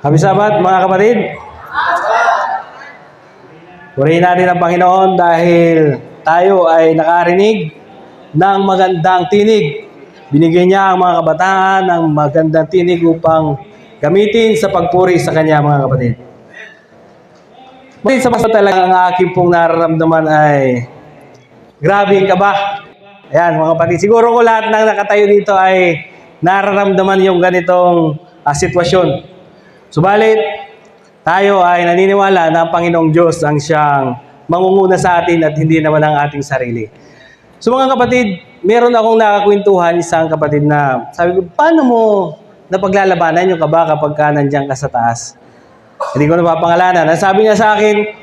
Happy Sabbath mga kapatid. Purihin natin ang Panginoon dahil tayo ay nakarinig ng magandang tinig. Binigyan niya ang mga kabataan ng magandang tinig upang gamitin sa pagpuri sa Kanya mga kapatid. Sa basta talaga ang aking pong nararamdaman ay grabing kaba. Ayan mga kapatid, siguro ko lahat ng nakatayo dito ay nararamdaman yung ganitong sitwasyon. Subalit, tayo ay naniniwala na ang Panginoong Diyos ang siyang mangunguna sa atin at hindi naman ang ating sarili. So mga kapatid, meron akong nakakwentuhan, isang kapatid na sabi ko, paano mo napaglalabanan yung kaba kapag ka nandiyan ka sa taas? Hindi ko napapangalanan. Ang sabi niya sa akin,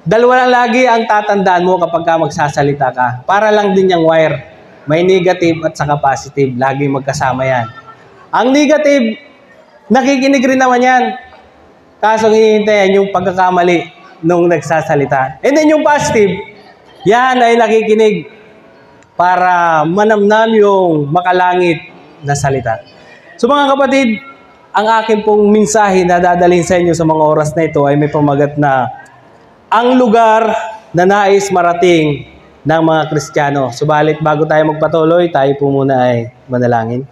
dalawa lang lagi ang tatandaan mo kapag ka magsasalita ka. Para lang din yung wire. May negative at saka positive. Lagi magkasama yan. Ang negative, nakikinig rin naman yan. Kaso hihintayin yung pagkakamali nung nagsasalita. And then yung positive, yan ay nakikinig para manamnam yung makalangit na salita. So mga kapatid, ang akin pong mensahe na dadalhin sa inyo sa mga oras na ito ay may pamagat na ang lugar na nais marating ng mga Kristiyano. Subalit bago tayo magpatuloy, tayo po muna ay manalangin.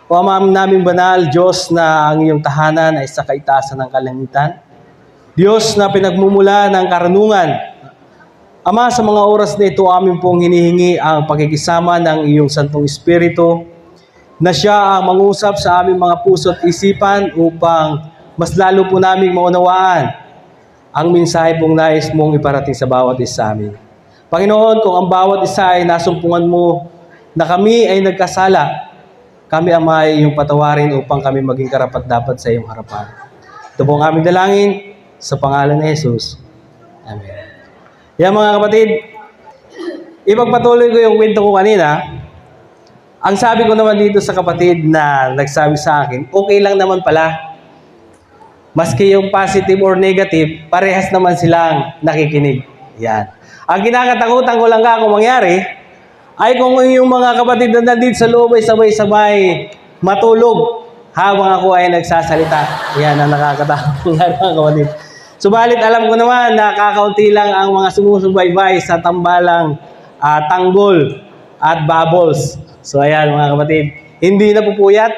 O Ama naming banal, Diyos na ang iyong tahanan ay sa kaitaasan ng kalangitan. Diyos na pinagmumula ng karunungan. Ama, sa mga oras na ito, amin pong hinihingi ang pakikisama ng iyong Santong Espiritu na siya ang mangusap sa aming mga puso at isipan upang mas lalo po naming maunawaan ang mensahe pong nais mong iparating sa bawat isa amin. Panginoon, kung ang bawat isa ay nasumpungan mo na kami ay nagkasala, kami Ama ay iyong patawarin upang kami maging karapat-dapat sa iyong harapan. Ito po ang aming dalangin sa pangalan ni Jesus. Amen. Yan mga kapatid, ipagpatuloy ko yung kwento ko kanina. Ang sabi ko naman dito sa kapatid na nagsabi sa akin, okay lang naman pala. Maski yung positive or negative, parehas naman silang nakikinig. Yan. Ang kinakatakutan ko lang kung mangyari, ay kung yung mga kapatid na nandito sa loob ay sabay-sabay matulog habang ako ay nagsasalita. Yan ang nakakatakot mga kapatid. Subalit alam ko naman na kakaunti lang ang mga sumusubaybay sa tambalang tanggol at bubbles. So ayan mga kapatid, hindi na pupuyat.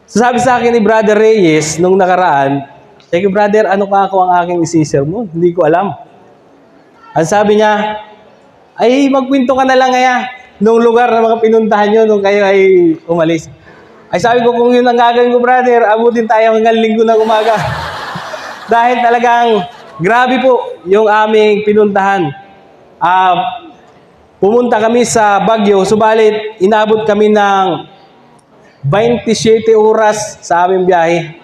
So sabi sa akin ni Brother Reyes nung nakaraan, sige brother, ano pa ako ang aking isisir mo? Hindi ko alam. Ang sabi niya, ay magkwento ka na lang kaya nung lugar na mga pinuntahan nyo nung kayo ay umalis. Ay sabi ko, kung yun ang gagawin ko brother, abutin tayo hanggang linggo ng umaga. Dahil talagang grabe po yung aming pinuntahan. Pumunta kami sa Baguio, subalit inabot kami ng 27 oras sa aming biyahe.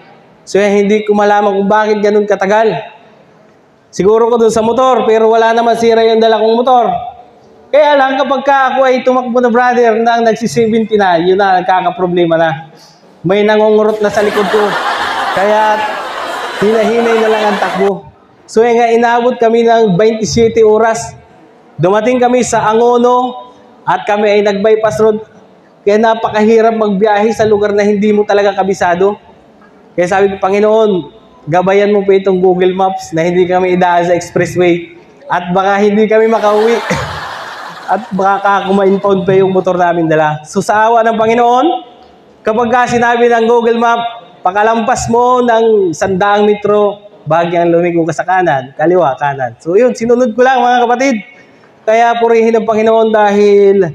So hindi ko malaman kung bakit ganun katagal. Siguro ko dun sa motor, pero wala naman sira yung dala kong motor. Kaya lang kapag ako ay tumakbo na brother nang nagsi-70 na, yun na, nagkakaproblema na. May nangungurot na sa likod ko. Kaya hinahinay na lang ang takbo. So nga inabot kami ng 27 oras. Dumating kami sa Angono at kami ay nag-bypass road. Kaya napakahirap magbiyahe sa lugar na hindi mo talaga kabisado. Kaya sabi ko, Panginoon, gabayan mo po itong Google Maps na hindi kami idaan sa expressway at baka hindi kami makauwi. At baka kuma-impound pa yung motor namin dala. So sa awa ng Panginoon, kapag ka sinabi ng Google Map, pakalampas mo ng 100 metro, bagyang lumigo ka sa kanan, kaliwa, kanan. So yun, sinunod ko lang mga kapatid. Kaya purihin ng Panginoon dahil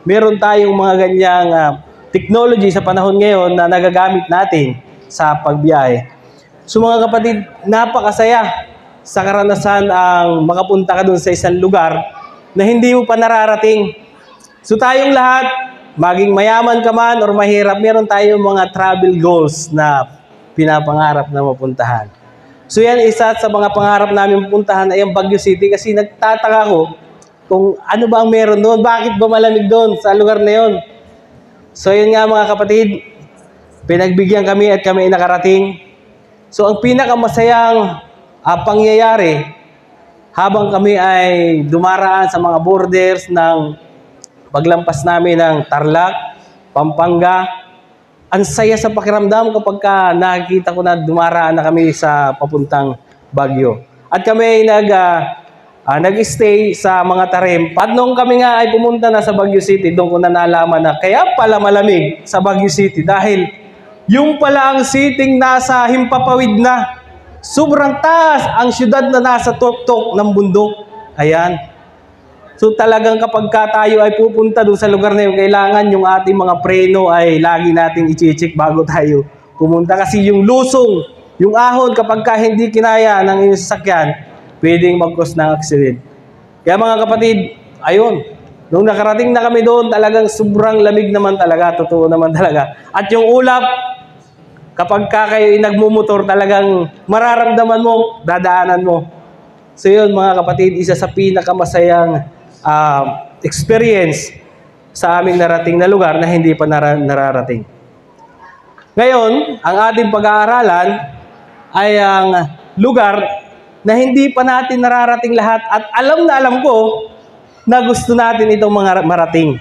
meron tayong mga ganyang technology sa panahon ngayon na nagagamit natin sa pagbiyahe. So mga kapatid, napakasaya sa karanasan ang makapunta ka dun sa isang lugar na hindi mo pa nararating. So tayong lahat, maging mayaman ka man or mahirap, meron tayong mga travel goals na pinapangarap na mapuntahan. So yan, isa sa mga pangarap namin mapuntahan ay ang Baguio City kasi nagtataka ko kung ano ba ang meron doon, bakit ba malamig doon sa lugar na yon. So yun nga mga kapatid, pinagbigyan kami at kami ay nakarating. So ang pinakamasayang pangyayari, habang kami ay dumaraan sa mga borders ng paglampas namin ng Tarlac, Pampanga, ang saya sa pakiramdam kapag nakikita ko na dumaraan na kami sa papuntang Baguio. At kami ay nag-stay sa mga tarim. At nung kami nga ay pumunta na sa Baguio City, doon ko na nalaman na kaya pala malamig sa Baguio City dahil yung pala ang siting nasa himpapawid na. Sobrang taas ang syudad na nasa tuktok ng bundok. Ayan. So talagang kapag tayo ay pupunta doon sa lugar na yun, kailangan yung ating mga preno ay lagi nating i-check bago tayo pumunta. Kasi yung lusong, yung ahon kapag hindi kinaya ng iyong sasakyan, pwedeng mag-cause ng accident. Kaya mga kapatid, ayun, nung nakarating na kami doon, talagang sobrang lamig naman talaga, totoo naman talaga. At yung ulap, kapag kayo nagmumotor, talagang mararamdaman mo, dadaanan mo. So yun mga kapatid, isa sa pinakamasayang experience sa aming narating na lugar na hindi pa nararating. Ngayon, ang ating pag-aaralan ay ang lugar na hindi pa natin nararating lahat at alam na alam ko na gusto natin itong mga marating.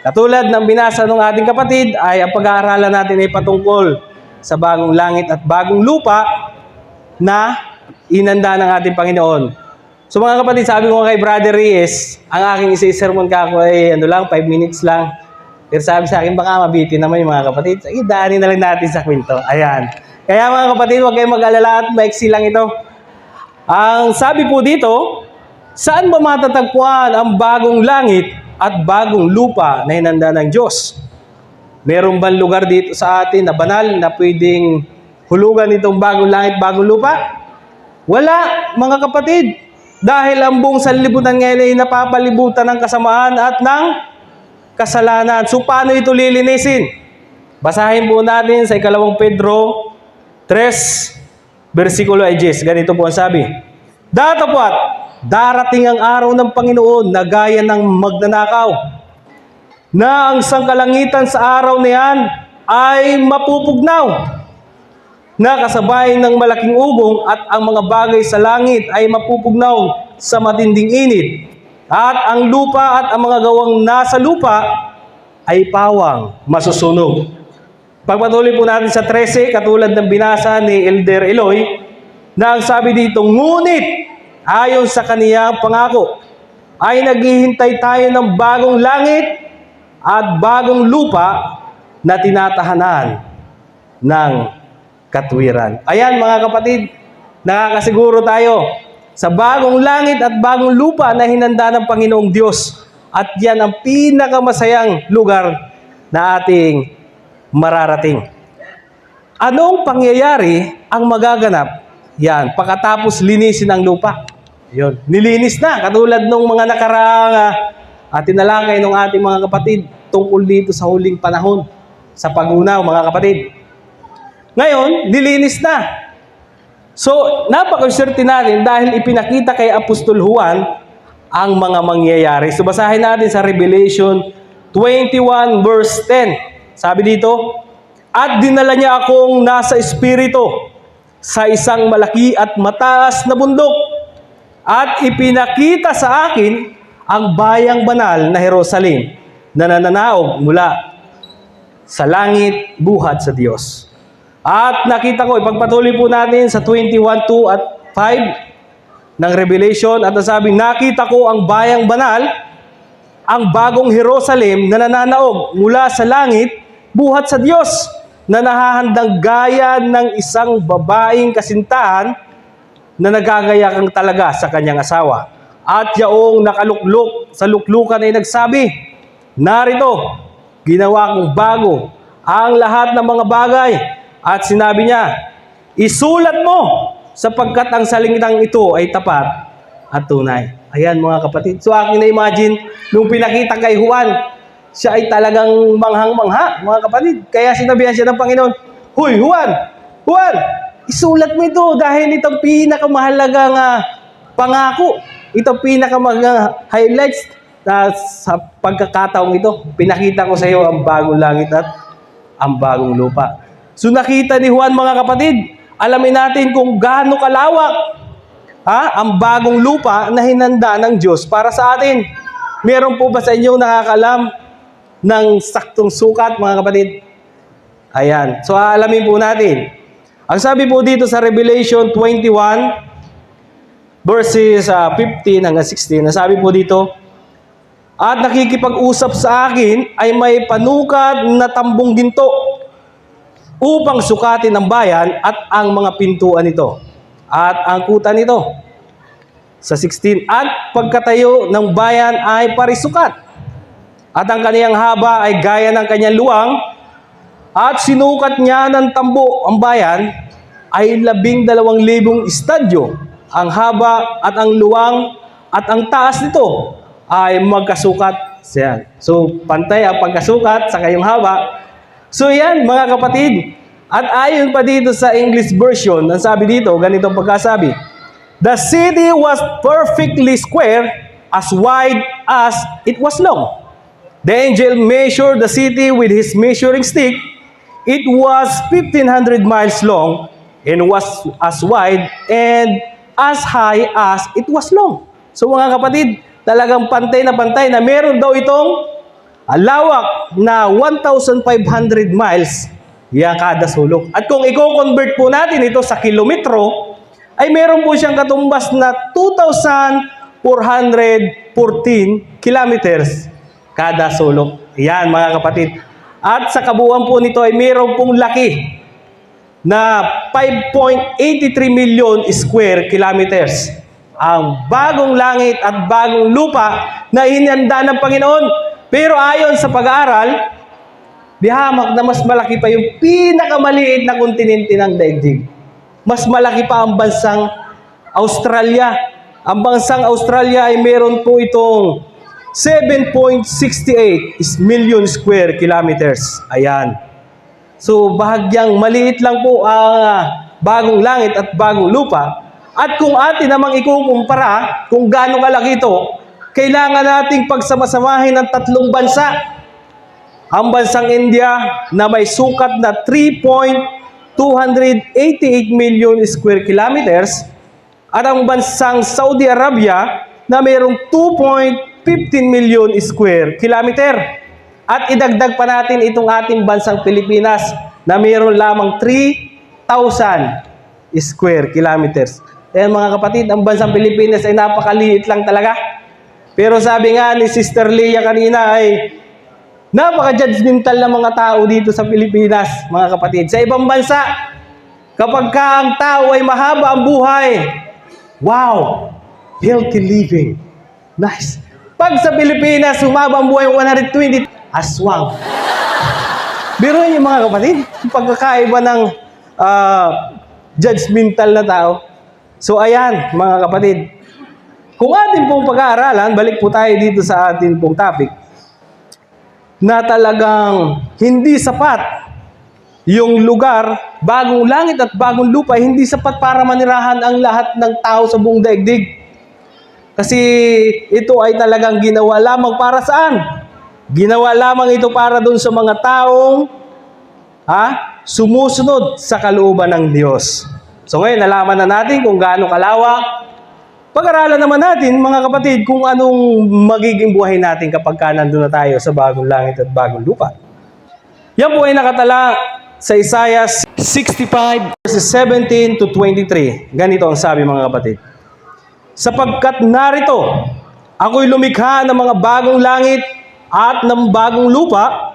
Katulad ng binasa ng ating kapatid ay ang pag-aaralan natin ay patungkol sa bagong langit at bagong lupa na inanda ng ating Panginoon. So mga kapatid, sabi ko kay Brother Reyes, ang aking isa-sermon ka ako ay 5 minutes lang. Pero sabi sa akin, baka mabitin naman yung mga kapatid. Sige, daanin na lang natin sa kwento. Ayan. Kaya mga kapatid, huwag kayong mag-alala at maiksi lang ito. Ang sabi po dito, saan ba matatagpuan ang bagong langit at bagong lupa na hinanda ng Diyos? Meron bang lugar dito sa atin na banal na pwedeng hulugan itong bagong langit, bagong lupa? Wala, mga kapatid. Dahil ang buong sanlibutan ngayon ay napapalibutan ng kasamaan at ng kasalanan. So, paano ito lilinisin? Basahin po natin sa 2 Pedro 3, versikulo 10. Ganito po ang sabi. Datapwat, darating ang araw ng Panginoon na gaya ng magnanakaw, na ang sangkalangitan sa araw na yan ay mapupugnaw, na kasabay ng malaking ugong at ang mga bagay sa langit ay mapupugnaw sa matinding init. At ang lupa at ang mga gawang nasa lupa ay pawang masusunog. Pagpatuloy po natin sa 13, katulad ng binasa ni Elder Eloy, na ang sabi dito, ngunit ayon sa kaniyang pangako, ay naghihintay tayo ng bagong langit at bagong lupa na tinatahanan ng katwiran. Ayan mga kapatid, nakakasiguro tayo sa bagong langit at bagong lupa na hinanda ng Panginoong Diyos. At yan ang pinakamasayang lugar na ating mararating. Anong pangyayari ang magaganap? Yan, pagkatapos linisin ang lupa. Yun, nilinis na, katulad ng mga nakaraang tinalakay ng ating mga kapatid tungkol dito sa huling panahon, sa pagunaw mga kapatid. Ngayon, nilinis na. So, napaka-swerte natin dahil ipinakita kay Apostol Juan ang mga mangyayari. So, basahin natin sa Revelation 21 verse 10. Sabi dito, at dinala niya akong nasa espiritu sa isang malaki at mataas na bundok at ipinakita sa akin ang bayang banal na Jerusalem na nananaog mula sa langit buhat sa Diyos. At nakita ko, ipagpatuloy po natin sa 21:2 at 5 ng Revelation at nasabi, nakita ko ang bayang banal, ang bagong Jerusalem na nananaog mula sa langit buhat sa Diyos, na nahahandang gaya ng isang babaeng kasintahan na nagagayakang talaga sa kanyang asawa. At yaong nakaluklok sa luklukan ay nagsabi, narito, ginawa kong bago ang lahat ng mga bagay. At sinabi niya, isulat mo sapagkat ang salitang ito ay tapat at tunay. Ayan mga kapatid. So akin na-imagine, nung pinakita kay Juan, siya ay talagang manghang-mangha mga kapatid. Kaya sinabihan siya ng Panginoon, Huy, Juan, isulat mo ito dahil itong pinakamahalagang pangako. Itong pinakamahalagang highlights na sa pagkakataong ito. Pinakita ko sa iyo ang bagong langit at ang bagong lupa. So nakita ni Juan mga kapatid, alamin natin kung gaano kalawak ang bagong lupa na hinanda ng Diyos para sa atin. Meron po ba sa inyo nakakalam ng saktong sukat mga kapatid? Ayan. So, aalamin po natin. Ang sabi po dito sa Revelation 21, verses 15 hanggang 16, nasabi po dito, at nakikipag-usap sa akin ay may panukat na tambong ginto upang sukatin ang bayan at ang mga pintuan nito at ang kuta nito. Sa 16, at pagkatayo ng bayan ay parisukat, at ang kaniyang haba ay gaya ng kanyang luwang, at sinukat niya ng tambo ang bayan ay 12,000 estadyo. Ang haba at ang luwang at ang taas nito ay magkasukat. So, pantay ang pagkasukat sa kayong haba. So, yan mga kapatid. At ayon pa dito sa English version, ang sabi dito, ganitong pagkasabi, the city was perfectly square, as wide as it was long. The angel measured the city with his measuring stick. It was 1,500 miles long and was as wide and as high as it was long. So mga kapatid, talagang pantay na meron daw itong lawak na 1,500 miles yan kada sulok. At kung i-convert po natin ito sa kilometro, ay meron po siyang katumbas na 2,414 kilometers kada sulok. Yan mga kapatid. At sa kabuuan po nito ay meron pong laki na 5.83 million square kilometers. Ang bagong langit at bagong lupa na inihanda ng Panginoon. Pero ayon sa pag-aaral, dihamak na mas malaki pa yung pinakamaliit na kontinente ng daigdig. Mas malaki pa ang bansang Australia. Ang bansang Australia ay meron po itong 7.68 million square kilometers. Ayan. So, bahagyang maliit lang po ang bagong langit at bagong lupa. At kung atin namang ikukumpara kung gaano kalaki ito, kailangan nating pagsamasamahin ng tatlong bansa. Ang bansang India na may sukat na 3.288 million square kilometers at ang bansang Saudi Arabia na mayroong 2.15 million square kilometer. At idagdag pa natin itong ating bansang Pilipinas na mayroon lamang 3,000 square kilometers. Ayan mga kapatid, ang bansang Pilipinas ay napakaliit lang talaga. Pero sabi nga ni Sister Leah kanina ay napaka-judgmental na mga tao dito sa Pilipinas, mga kapatid. Sa ibang bansa, kapag ka ang tao ay mahaba ang buhay, wow, healthy living. Nice. Pag sa Pilipinas, humaba ang buhay 120, aswang. Biro yung mga kapatid, yung pagkakaiba ng judgmental na tao. So ayan, mga kapatid, kung atin pong pag-aaralan, balik po tayo dito sa atin pong topic, na talagang hindi sapat yung lugar, bagong langit at bagong lupa, hindi sapat para manirahan ang lahat ng tao sa buong daigdig. Kasi ito ay talagang ginawa lamang para saan? Ginawa lamang ito para doon sa mga taong sumusunod sa kalooban ng Diyos. So ngayon, nalaman na natin kung gaano kalawak. Pag-aralan naman natin, mga kapatid, kung anong magiging buhay natin kapag nandun na tayo sa bagong langit at bagong lupa. Yan po ay nakatala sa Isaiah 65, verses 17 to 23. Ganito ang sabi, mga kapatid. Sapagkat narito, ako'y lumikha ng mga bagong langit at ng bagong lupa,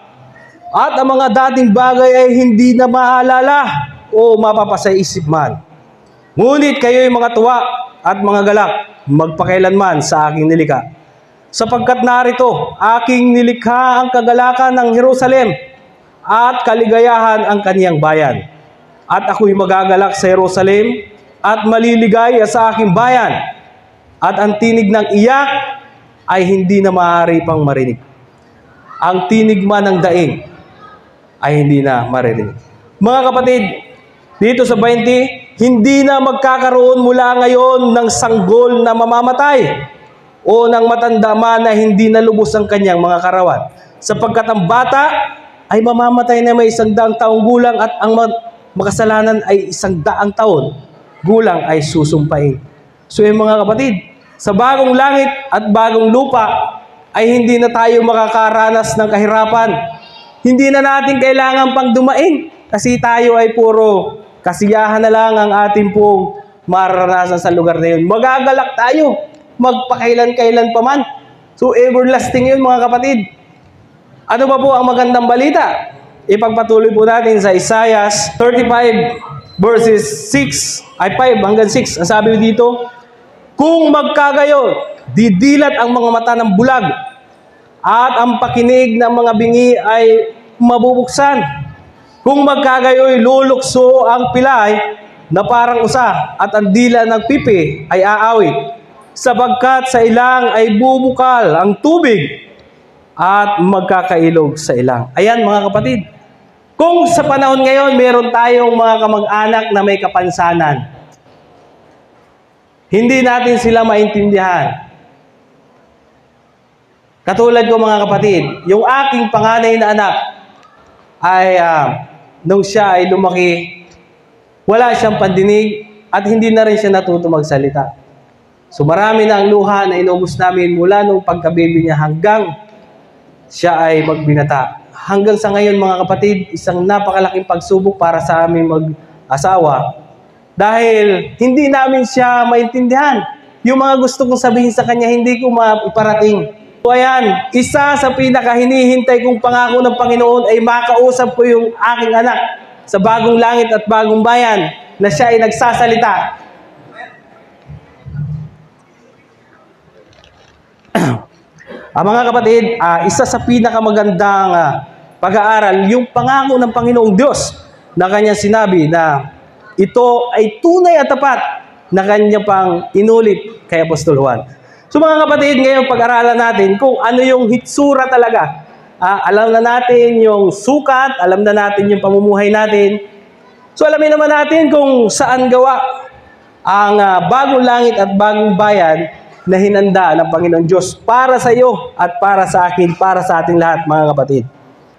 at ang mga dating bagay ay hindi na maalala o mapapasa-isip man. Ngunit kayo'y mga tuwa at mga galak, magpakailanman sa aking nilikha. Sapagkat narito, aking nilikha ang kagalakan ng Jerusalem at kaligayahan ang kaniyang bayan. At ako'y magagalak sa Jerusalem at maliligaya sa aking bayan. At ang tinig ng iyak ay hindi na maaari pang marinig. Ang tinig man ng daing ay hindi na maririnig. Mga kapatid, dito sa 20, hindi na magkakaroon mula ngayon ng sanggol na mamamatay o ng matanda man na hindi nalubos ang kanyang mga karawan. Sapagkat ang bata ay mamamatay na may 100 taong gulang at ang makasalanan ay 100 taon gulang ay susumpain. So yung mga kapatid, sa bagong langit at bagong lupa ay hindi na tayo makakaranas ng kahirapan. Hindi na natin kailangan pang dumaing kasi tayo ay puro kasiyahan na lang ang ating pong mararanasan sa lugar na yun. Magagalak tayo, magpakailan-kailan pa man. So everlasting yun mga kapatid. Ano ba po ang magandang balita? Ipagpatuloy po natin sa Isaiah 35 verses 5 hanggang 6. Ang sabi dito, kung magkagayon, didilat ang mga mata ng bulag at ang pakinig ng mga bingi ay mabubuksan. Kung magkagayoy, lulukso ang pilay na parang usa at ang dila ng pipi ay aawit. Sapagkat sa ilang ay bubukal ang tubig at magkakailog sa ilang. Ayan mga kapatid. Kung sa panahon ngayon, meron tayong mga kamag-anak na may kapansanan, hindi natin sila maintindihan. Katulad ko mga kapatid, yung aking panganay na anak ay nung siya ay lumaki, wala siyang pandinig at hindi na rin siya natuto magsalita. So marami na ang luha na inubos namin mula nung pagkababy niya hanggang siya ay magbinata. Hanggang sa ngayon mga kapatid, isang napakalaking pagsubok para sa aming mag-asawa dahil hindi namin siya maintindihan. Yung mga gusto kong sabihin sa kanya, hindi ko maiparating. So ayan, isa sa pinakahinihintay kong pangako ng Panginoon ay makausap ko yung aking anak sa bagong langit at bagong bayan na siya ay nagsasalita. Mga kapatid, isa sa pinakamagandang pag-aaral, yung pangako ng Panginoong Diyos na kanya sinabi na ito ay tunay at tapat na kanya pang inulit kay Apostol Juan. So mga kapatid, ngayon pag-aralan natin kung ano yung hitsura talaga. Alam na natin yung sukat, alam na natin yung pamumuhay natin. So alamin naman natin kung saan gawa ang bagong langit at bagong bayan na hinanda ng Panginoon Diyos para sa iyo at para sa akin, para sa ating lahat mga kapatid.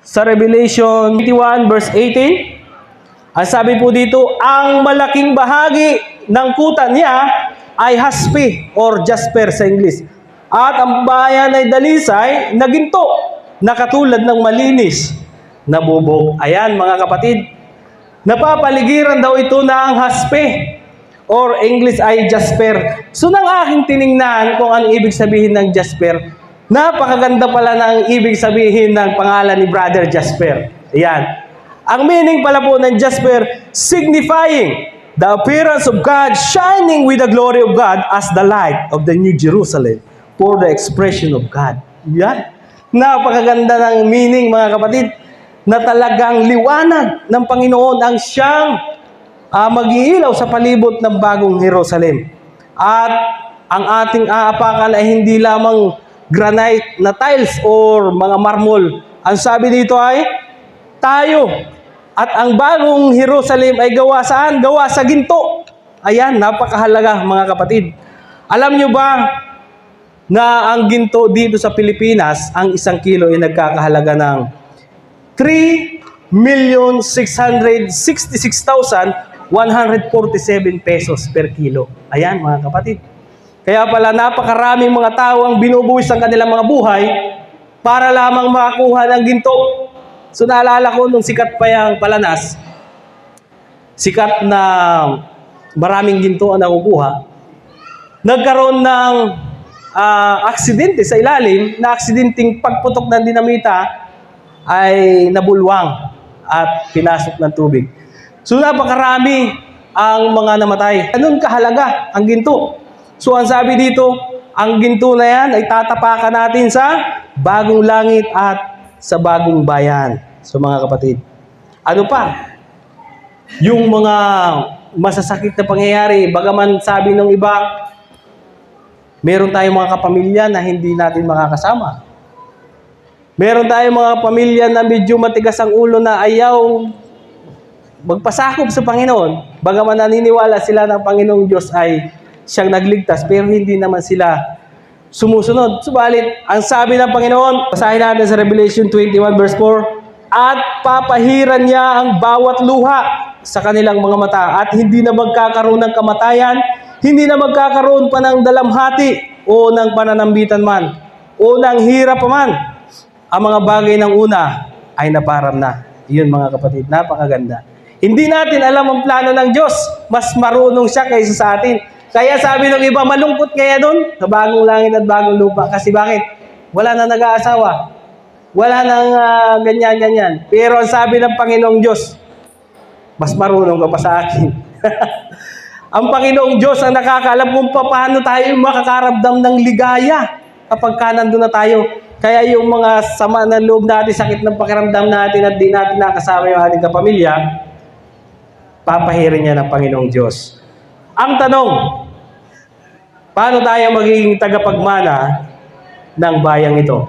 Sa Revelation 21 verse 18, ang sabi po dito, ang malaking bahagi ng kuta niya ay haspe or jasper sa English. At ang bayan ay dalisay na ginto na katulad ng malinis na bubog. Ayan mga kapatid, napapaligiran daw ito ng haspe or English ay jasper. So nang aking tiningnan kung ano ibig sabihin ng jasper, napakaganda pala ng ibig sabihin ng pangalan ni Brother Jasper. Ayan. Ang meaning pala po ng jasper, signifying the appearance of God shining with the glory of God as the light of the New Jerusalem for the expression of God. Yan. Napakaganda ng meaning mga kapatid na talagang liwanag ng Panginoon ang siyang mag-iilaw sa palibot ng bagong Jerusalem. At ang ating aapakan ay hindi lamang granite na tiles or mga marmol. Ang sabi dito ay tayo. At ang bagong Jerusalem ay gawa saan? Gawa sa ginto. Ayan, napakahalaga mga kapatid. Alam nyo ba na ang ginto dito sa Pilipinas, ang 1 kilo ay nagkakahalaga ng 3,666,147 pesos per kilo. Ayan mga kapatid. Kaya pala napakaraming mga tao ang binubuwis ang kanilang mga buhay para lamang makakuha ng ginto. So naalala ko nung sikat pa yung Palanas, sikat na maraming ginto ang nakukuha, nagkaroon ng aksidente sa ilalim, na aksidenteng pagputok ng dinamita ay nabulwang at pinasok ng tubig. So napakarami ang mga namatay. Ganun kahalaga ang ginto. So ang sabi dito, ang ginto na yan ay tatapakan natin sa bagong langit at sa bagong bayan. So mga kapatid, ano pa? Yung mga masasakit na pangyayari, bagaman sabi ng iba, meron tayong mga kapamilya na hindi natin makakasama. Meron tayong mga pamilya na medyo matigas ang ulo na ayaw magpasakop sa Panginoon. Bagaman naniniwala sila ng Panginoong Diyos ay siyang nagligtas, pero hindi naman sila sumusunod. Subalit, ang sabi ng Panginoon, basahin natin sa Revelation 21 verse 4, at papahiran niya ang bawat luha sa kanilang mga mata at hindi na magkakaroon ng kamatayan, hindi na magkakaroon pa ng dalamhati o ng pananambitan man o ng hirap pa man. Ang mga bagay ng una ay naparam na. Yun mga kapatid, napakaganda. Hindi natin alam ang plano ng Diyos. Mas marunong siya kaysa sa atin. Kaya sabi ng iba, malungkot kaya doon sa bagong langit at bagong lupa. Kasi bakit? Wala na nag-aasawa. Wala nang ganyan-ganyan. Pero ang sabi ng Panginoong Diyos, mas marunong ka pa sa akin. Ang Panginoong Diyos ang nakakaalam kung paano tayo makakaramdam ng ligaya kapag nandun na tayo. Kaya yung mga sama ng loob natin, sakit ng pakiramdam natin at di natin nakasama yung ating kapamilya, papahirin niya ng Panginoong Diyos. Ang tanong, paano tayo magiging tagapagmana ng bayang ito?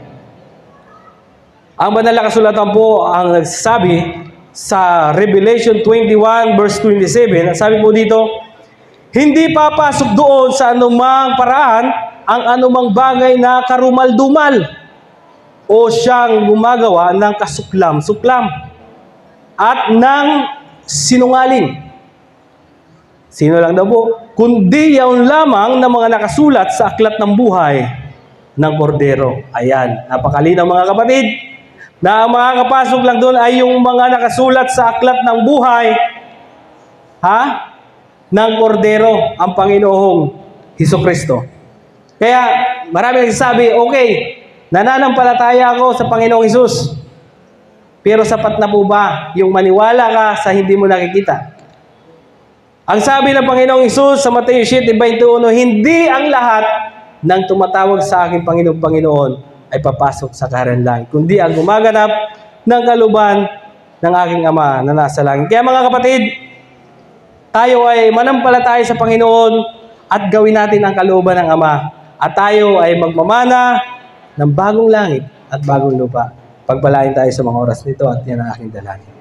Ang banal na kasulatan po ang nagsasabi sa Revelation 21 verse 27, sabi po dito, hindi papasok doon sa anumang paraan ang anumang bagay na karumal-dumal o siyang gumagawa ng kasuklam-suklam at ng sinungaling. Sino lang daw po? Kundi yaon lamang ng mga nakasulat sa aklat ng buhay ng Kordero. Ayan, napakalinaw mga kapatid, na ang makakapasok lang doon ay yung mga nakasulat sa aklat ng buhay ng Kordero, ang Panginoong Hesukristo. Kaya marami nagsasabi, okay, nananampalataya ako sa Panginoong Hesus. Pero sapat na po ba yung maniwala ka sa hindi mo nakikita? Ang sabi ng Panginoong Hesus sa Mateo 7:21, hindi ang lahat ng tumatawag sa aking Panginoon ay papasok sa karanlan, kundi ang gumaganap ng kalooban ng aking Ama na nasa langit. Kaya mga kapatid, tayo ay manampalataya sa Panginoon at gawin natin ang kalooban ng Ama. At tayo ay magmamana ng bagong langit at bagong lupa. Pagpalain tayo sa mga oras nito at yan ang aking dalangin.